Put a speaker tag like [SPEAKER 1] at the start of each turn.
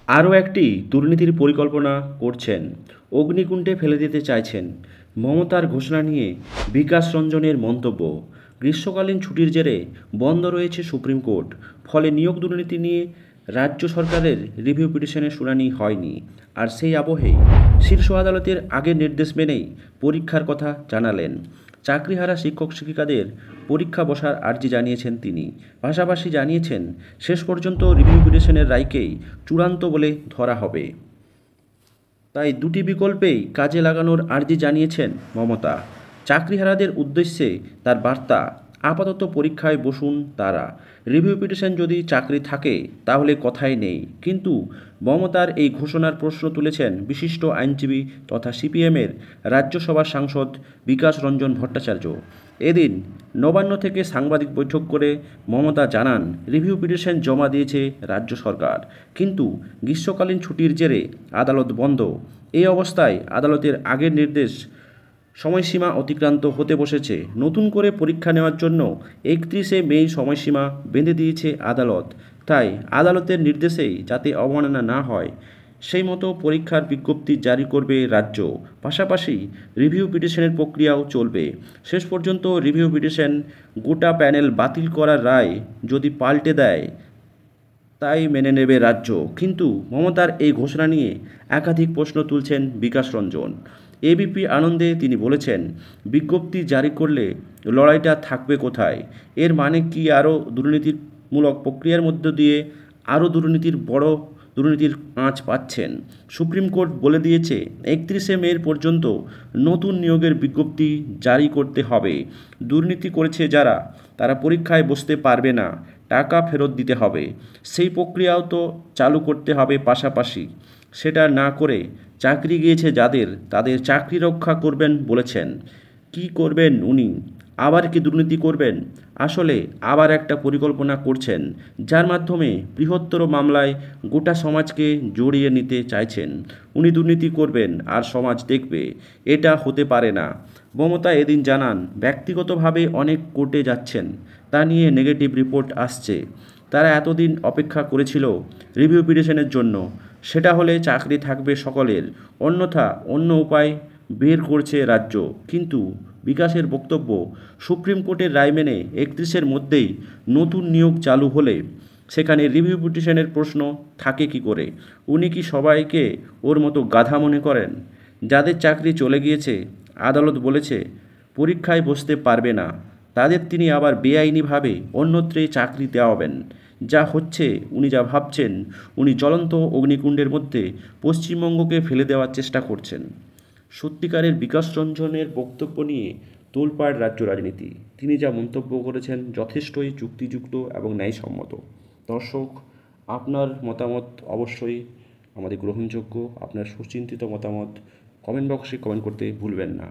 [SPEAKER 1] আরও একটি দুর্নীতির পরিকল্পনা করছেন, অগ্নিকুণ্ডে ফেলে দিতে চাইছেন। মমতার ঘোষণা নিয়ে বিকাশ রঞ্জনের মন্তব্য, গ্রীষ্মকালীন ছুটির জেরে বন্ধ রয়েছে সুপ্রিম কোর্ট, ফলে নিয়োগ দুর্নীতি নিয়ে রাজ্য সরকারের রিভিউ পিটিশনের শুনানি হয়নি। আর সেই আবহেই শীর্ষ আদালতের আগের নির্দেশ মেনেই পরীক্ষার কথা জানালেন। চাকরিহারা শিক্ষক শিক্ষিকাদের পরীক্ষা বসার আর্জি জানিয়েছেন তিনি। পাশাপাশি জানিয়েছেন শেষ পর্যন্ত রিভিউ পিটিশনের রায়কেই চূড়ান্ত বলে ধরা হবে। তাই দুটি বিকল্পেই কাজে লাগানোর আর্জি জানিয়েছেন মমতা। চাকরিহারাদের উদ্দেশ্যে তার বার্তা, আপাতত পরীক্ষায় বসুন তারা। রিভিউ পিটিশন যদি চাকরি থাকে তাহলে কথাই নেই। কিন্তু মমতার এই ঘোষণার প্রশ্ন তুলেছেন বিশিষ্ট আইনজীবী তথা সিপিএমের রাজ্যসভার সাংসদ বিকাশ রঞ্জন ভট্টাচার্য। এদিন নবান্ন থেকে সাংবাদিক বৈঠক করে মমতা জানান, রিভিউ পিটিশন জমা দিয়েছে রাজ্য সরকার, কিন্তু গ্রীষ্মকালীন ছুটির জেরে আদালত বন্ধ। এই অবস্থায় আদালতের আগের নির্দেশ সময়সীমা অতিক্রান্ত হতে বসেছে। নতুন করে পরীক্ষা নেওয়ার জন্য 31শে মে সময়সীমা বেঁধে দিয়েছে আদালত। তাই আদালতের নির্দেশেই যাতে অবমাননা না হয় সেই মতো পরীক্ষার বিজ্ঞপ্তি জারি করবে রাজ্য। পাশাপাশি রিভিউ পিটিশনের প্রক্রিয়াও চলবে। শেষ পর্যন্ত রিভিউ পিটিশন গোটা প্যানেল বাতিল করার রায় যদি পাল্টে দেয় তাই মেনে নেবে রাজ্য। কিন্তু মমতার এই ঘোষণা নিয়ে একাধিক প্রশ্ন তুলছেন বিকাশ রঞ্জন। এবিপি আনন্দে তিনি বলেছেন, বিজ্ঞপ্তি জারি করলে লড়াইটা থাকবে কোথায়? এর মানে কি আরও দুর্নীতিমূলক প্রক্রিয়ার মধ্য দিয়ে আরও দুর্নীতির আঁচ পাচ্ছেন? সুপ্রিম কোর্ট বলে দিয়েছে 31শে মে পর্যন্ত নতুন নিয়োগের বিজ্ঞপ্তি জারি করতে হবে। দুর্নীতি করেছে যারা, তারা পরীক্ষায় বসতে পারবে না, টাকা ফেরত দিতে হবে। সেই প্রক্রিয়াও তো চালু করতে হবে। পাশাপাশি সেটা না করে চাকরি গিয়েছে যাদের, তাদের চাকরি রক্ষা করবেন বলেছেন। কি করবেন উনি? আবার কি দুর্নীতি করবেন? আসলে আবার একটা পরিকল্পনা করছেন, যার মাধ্যমে বৃহত্তর মামলায় গোটা সমাজকে জড়িয়ে নিতে চাইছেন। উনি দুর্নীতি করবেন আর সমাজ দেখবে, এটা হতে পারে না। মমতা এদিন জানান, ব্যক্তিগতভাবে অনেক কোর্টে যাচ্ছেন, তা নিয়ে নেগেটিভ রিপোর্ট আসছে। তারা এতদিন অপেক্ষা করেছিল রিভিউ পিটিশনের জন্য, সেটা হলে চাকরি থাকবে সকলের, অন্যথা অন্য উপায় বের করছে রাজ্য। কিন্তু বিকাশের বক্তব্য, সুপ্রিম কোর্টের রায় মেনে 31-এর মধ্যেই নতুন নিয়োগ চালু হলে সেখানে রিভিউ পিটিশনের প্রশ্ন থাকে কি করে? উনি কি সবাইকে ওর মতো গাধা মনে করেন? যাদের চাকরি চলে গিয়েছে, আদালত বলেছে পরীক্ষায় বসতে পারবে না, তাদের তিনি আবার বেআইনিভাবে অন্যত্রে চাকরি দেওয়াবেন। যা হচ্ছে, উনি যা ভাবছেন, উনি জ্বলন্ত অগ্নিকুণ্ডের মধ্যে পশ্চিমবঙ্গকে ফেলে দেওয়ার চেষ্টা করছেন। সত্যিকারের বিকাশ রঞ্জনের বক্তব্য নিয়ে তোলপাড় রাজ্য রাজনীতি। তিনি যা মন্তব্য করেছেন যথেষ্টই যুক্তিযুক্ত এবং ন্যায়সম্মত। দর্শক, আপনার মতামত অবশ্যই আমাদের গ্রহণযোগ্য। আপনার সুচিন্তিত মতামত কমেন্ট বক্সে কমেন্ট করতে ভুলবেন না।